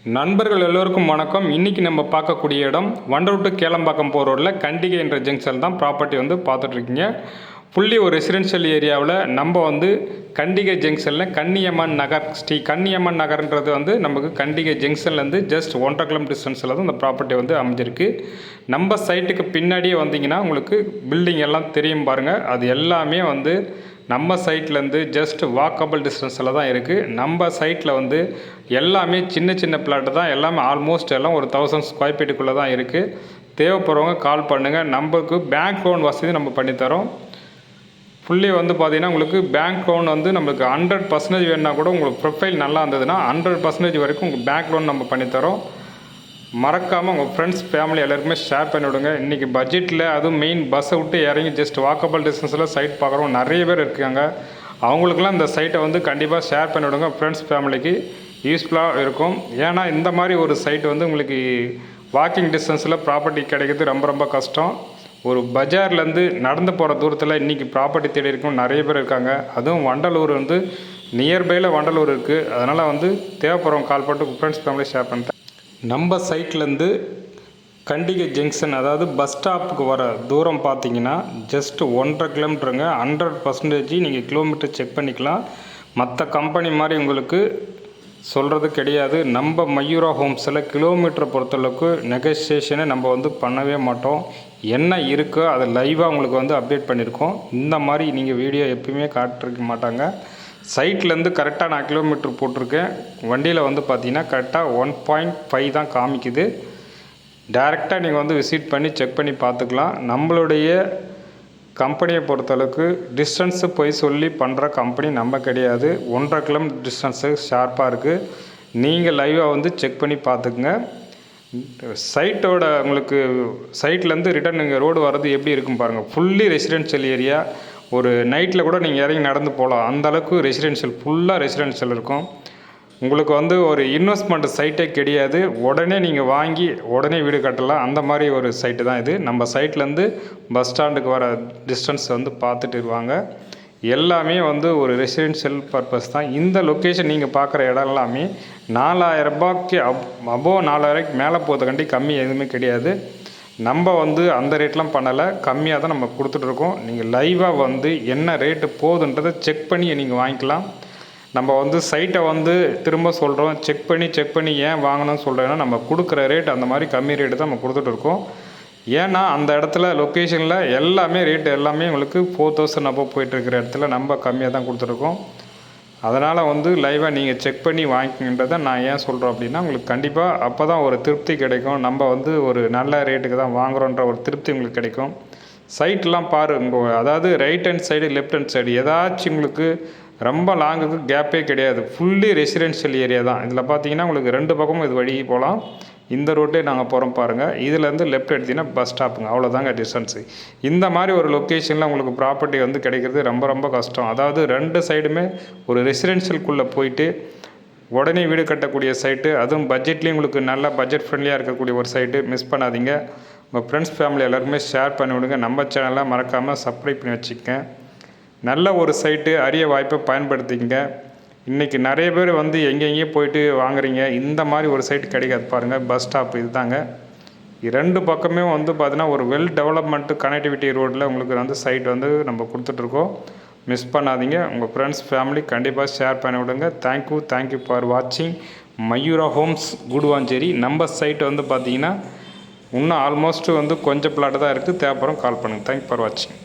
நண்பர்கள் எல்லோருக்கும் வணக்கம். இன்றைக்கி நம்ம பார்க்கக்கூடிய இடம் வண்டலூர் டு கேளம்பாக்கம் போகிற ரோட்டில் கண்டிகை என்ற ஜங்ஷன் தான் ப்ராப்பர்ட்டி பார்த்துட்ருக்கீங்க. ஃபுல்லி ஒரு ரெசிடென்ஷியல் ஏரியாவில் நம்ம கண்டிகை ஜங்ஷனில் கன்னியம்மன் நகர், ஸ்ரீ கன்னியம்மன் நகர்ன்றது நமக்கு கண்டிகை ஜங்ஷன்லேருந்து ஜஸ்ட் 1.5 கிலோமீட்டர் டிஸ்டன்ஸில் தான் இந்த ப்ராப்பர்ட்டி அமைஞ்சிருக்கு. நம்ம சைட்டுக்கு பின்னாடியே வந்தீங்கன்னா உங்களுக்கு பில்டிங் எல்லாம் தெரியும் பாருங்கள். அது எல்லாமே நம்ம சைட்லேருந்து ஜஸ்ட் வாக்கபிள் டிஸ்டன்ஸில் தான் இருக்குது. நம்ம சைட்டில் எல்லாமே சின்ன சின்ன பிளாட்டு தான், எல்லாமே ஆல்மோஸ்ட் எல்லாம் ஒரு 1000 ஸ்கொயர் ஃபீட்டுக்குள்ளே தான் இருக்குது. தேவைப்படுறவங்க கால் பண்ணுங்கள். நம்மளுக்கு பேங்க் லோன் வசதி நம்ம பண்ணித்தரோம். ஃபுல்லி பார்த்தீங்கன்னா உங்களுக்கு பேங்க் லோன் நம்மளுக்கு 100% வேணுன்னா கூட உங்களுக்கு ப்ரொஃபைல் நல்லா இருந்ததுன்னா 100% வரைக்கும் உங்களுக்கு பேங்க் லோன் நம்ம பண்ணித்தரோம். மறக்காமல் உங்கள் ஃப்ரெண்ட்ஸ் ஃபேமிலி எல்லாருக்குமே ஷேர் பண்ணிவிடுங்க. இன்றைக்கி பட்ஜெட்டில் அதுவும் மெயின் பஸ்ஸை விட்டு இறங்கி ஜஸ்ட் வாக்கபிள் டிஸ்டன்ஸில் சைட் பார்க்குறவங்க நிறைய பேர் இருக்காங்க. அவங்களுக்குலாம் இந்த சைட்டை கண்டிப்பாக ஷேர் பண்ணிவிடுங்க. ஃப்ரெண்ட்ஸ் ஃபேமிலிக்கு யூஸ்ஃபுல்லாக இருக்கும். ஏன்னா இந்த மாதிரி ஒரு சைட் உங்களுக்கு வாக்கிங் டிஸ்டன்ஸில் ப்ராப்பர்ட்டி கிடைக்கிறது ரொம்ப ரொம்ப கஷ்டம். ஒரு பஜார்லேருந்து நடந்து போகிற தூரத்தில் இன்றைக்கி ப்ராப்பர்ட்டி தேடி இருக்கும் நிறைய பேர் இருக்காங்க. அதுவும் வண்டலூர் நியர்பையில் வண்டலூர் இருக்குது. அதனால் தேவைப்படுறவங்க கால் பண்ணிட்டு ஃப்ரெண்ட்ஸ் ஃபேமிலி ஷேர் பண்ணிட்டேன். நம்ம சைட்லேருந்து கண்டிகை ஜங்ஷன், அதாவது பஸ் ஸ்டாப்புக்கு வர தூரம் பார்த்தீங்கன்னா ஜஸ்ட் 1.5 கிலோமீட்டருங்க. 100% நீங்கள் கிலோமீட்டர் செக் பண்ணிக்கலாம். மற்ற கம்பெனி மாதிரி உங்களுக்கு சொல்கிறது கிடையாது. நம்ம மயூரா ஹோம்ஸில் கிலோமீட்டரை பொறுத்தளவுக்கு நெகோசியேஷனை நம்ம பண்ணவே மாட்டோம். என்ன இருக்கோ அதை லைவாக உங்களுக்கு அப்டேட் பண்ணியிருக்கோம். இந்த மாதிரி நீங்கள் வீடியோ எப்பயுமே காட்டிருக்க மாட்டாங்க. சைட்லேருந்து கரெக்டாக நான் கிலோமீட்டர் போட்டிருக்கேன். வண்டியில் பார்த்தீங்கன்னா கரெக்டாக 1.5 தான் காமிக்குது. டைரெக்டாக நீங்கள் விசிட் பண்ணி செக் பண்ணி பார்த்துக்கலாம். நம்மளுடைய கம்பெனியை பொறுத்தளவுக்கு டிஸ்டன்ஸு போய் சொல்லி பண்ணுற கம்பெனி நம்ம கிடையாது. 1.5 கிலோமீட்டர் டிஸ்டன்ஸு ஷார்ப்பாக இருக்குது. நீங்கள் லைவாக செக் பண்ணி பார்த்துக்குங்க. சைட்டோட உங்களுக்கு சைட்லேருந்து ரிட்டர்ன் நீங்கள் ரோடு வர்றது எப்படி இருக்கும் பாருங்கள். Fully residential area. ஒரு நைட்டில் கூட நீங்கள் இறங்கி நடந்து போகலாம். அந்தளவுக்கு ரெசிடென்ஷியல், ஃபுல்லாக ரெசிடென்ஷியல் இருக்கும். உங்களுக்கு ஒரு இன்வெஸ்ட்மெண்ட் சைட்டே கிடையாது. உடனே நீங்கள் வாங்கி உடனே வீடு கட்டலாம். அந்த மாதிரி ஒரு சைட்டு தான் இது. நம்ம சைட்லேருந்து பஸ் ஸ்டாண்டுக்கு வர டிஸ்டன்ஸ் பார்த்துட்டு இருவாங்க. எல்லாமே ஒரு ரெசிடென்ஷியல் பர்பஸ் தான். இந்த லொக்கேஷன் நீங்கள் பார்க்குற இடம் எல்லாமே 4000 ரூபாய்க்கு அபோவ் 4000 மேலே போகிறதுக்காண்டி கம்மி எதுவுமே கிடையாது. நம்ம அந்த ரேட்லாம் பண்ணலை, கம்மியாக தான் நம்ம கொடுத்துட்ருக்கோம். நீங்கள் லைவாக என்ன ரேட்டு போகுதுன்றதை செக் பண்ணி நீங்கள் வாங்கிக்கலாம். நம்ம சைட்டை திரும்ப சொல்கிறோம், செக் பண்ணி ஏன் வாங்கணும்னு சொல்கிறேன்னா நம்ம கொடுக்குற ரேட் அந்த மாதிரி கம்மி ரேட்டு தான் நம்ம கொடுத்துட்ருக்கோம். ஏன்னா அந்த இடத்துல லொக்கேஷனில் எல்லாமே ரேட்டு எல்லாமே உங்களுக்கு 4000 அப்போ போயிட்டுருக்கிற இடத்துல நம்ம கம்மியாக தான் கொடுத்துருக்கோம். அதனால் லைவாக நீங்கள் செக் பண்ணி வாங்கிக்கின்றதை நான் ஏன் சொல்கிறோம் அப்படின்னா உங்களுக்கு கண்டிப்பாக அப்போ தான் ஒரு திருப்தி கிடைக்கும். நம்ம ஒரு நல்ல ரேட்டுக்கு தான் வாங்குகிறோன்ற ஒரு திருப்தி உங்களுக்கு கிடைக்கும். சைட்லாம் பாருங்க, அதாவது right hand side left hand side ஏதாச்சும் உங்களுக்கு ரொம்ப லாங்குக்கு கேப்பே கிடையாது. ஃபுல்லி ரெசிடென்ஷியல் ஏரியா தான். இதில் பார்த்தீங்கன்னா உங்களுக்கு 2 பக்கமும் இது வழி போகலாம். இந்த ரோட்டே நாங்கள் போகிறோம் பாருங்கள். இதுலேருந்து லெஃப்ட் எடுத்திங்கன்னா பஸ் ஸ்டாப்புங்க, அவ்வளோதாங்க டிஸ்டன்ஸு. இந்த மாதிரி ஒரு லொக்கேஷனில் உங்களுக்கு ப்ராப்பர்ட்டி கிடைக்கிறது ரொம்ப ரொம்ப கஷ்டம். அதாவது 2 சைடுமே ஒரு ரெசிடென்ஷியலுக்குள்ளே போயிட்டு உடனே வீடு கட்டக்கூடிய சைட்டு, அதுவும் பட்ஜெட்லேயும் உங்களுக்கு நல்ல பட்ஜெட் ஃப்ரெண்ட்லியாக இருக்கக்கூடிய ஒரு சைட்டு. மிஸ் பண்ணாதீங்க. உங்கள் ஃப்ரெண்ட்ஸ் ஃபேமிலி எல்லாருக்குமே ஷேர் பண்ணி விடுங்க. நம்ம சேனலை மறக்காமல் சப்ஸ்கிரைப் பண்ணி வச்சுக்கங்க. நல்ல ஒரு சைட்டு, அரிய வாய்ப்பை பயன்படுத்திக்கங்க. இன்றைக்கி நிறைய பேர் எங்கெங்கேயே போயிட்டு வாங்குறீங்க. இந்த மாதிரி ஒரு சைட் கிடைக்காது பாருங்கள். பஸ் ஸ்டாப் இது தாங்க. 2 பக்கமே பார்த்தீங்கன்னா ஒரு வெல் டெவலப்மெண்ட்டு கனெக்டிவிட்டி ரோட்டில் உங்களுக்கு சைட் நம்ம கொடுத்துட்ருக்கோம். மிஸ் பண்ணாதீங்க. உங்கள் ஃப்ரெண்ட்ஸ் ஃபேமிலி கண்டிப்பாக ஷேர் பண்ணி விடுங்க. தேங்க்யூ ஃபார் வாட்சிங் மயூரா ஹோம்ஸ் குடுவாஞ்சேரி. நம்ம சைட் பார்த்தீங்கன்னா இன்னும் ஆல்மோஸ்ட் கொஞ்சம் பிளாட்டு தான் இருக்குது. தேவைப்படும் கால் பண்ணுங்கள். தேங்க்யூ ஃபார் வாட்சிங்.